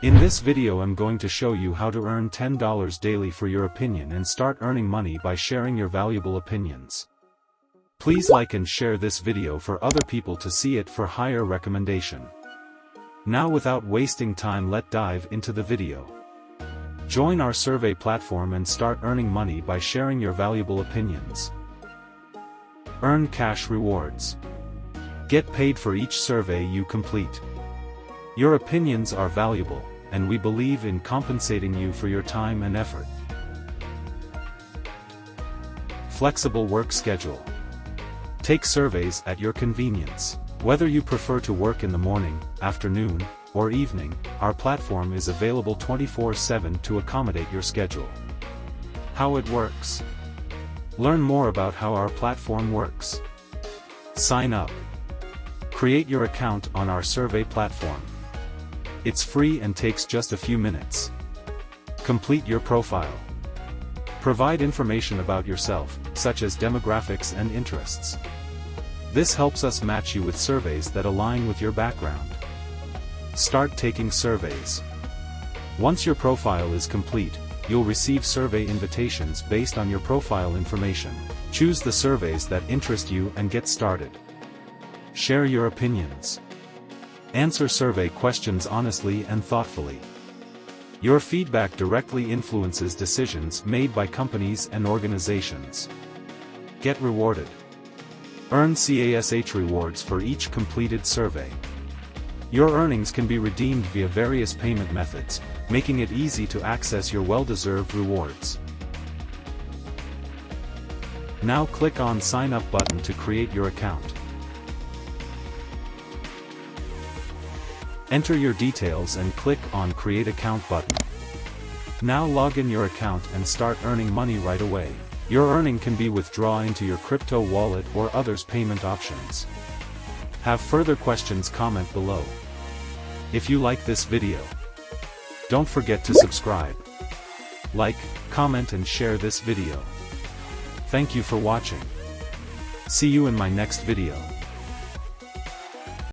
In this video I'm going to show you how to earn $10 daily for your opinion and start earning money by sharing your valuable opinions. Please like and share this video for other people to see it for higher recommendation. Now without wasting time, let's dive into the video. Join our survey platform and start earning money by sharing your valuable opinions. Earn cash rewards. Get paid for each survey you complete. Your opinions are valuable, and we believe in compensating you for your time and effort. Flexible work schedule. Take surveys at your convenience. Whether you prefer to work in the morning, afternoon, or evening, our platform is available 24/7 to accommodate your schedule. How it works. Learn more about how our platform works. Sign up. Create your account on our survey platform. It's free and takes just a few minutes. Complete your profile. Provide information about yourself, such as demographics and interests. This helps us match you with surveys that align with your background. Start taking surveys. Once your profile is complete, you'll receive survey invitations based on your profile information. Choose the surveys that interest you and get started. Share your opinions. Answer survey questions honestly and thoughtfully. Your feedback directly influences decisions made by companies and organizations. Get rewarded. Earn cash rewards for each completed survey. Your earnings can be redeemed via various payment methods, making it easy to access your well-deserved rewards. Now click on Sign Up button to create your account. Enter your details and click on Create Account button. Now log in your account and start earning money right away. Your earning can be withdrawn into your crypto wallet or others payment options. Have further questions, comment below. If you like this video, don't forget to subscribe, like, comment and share this video. Thank you for watching. See you in my next video.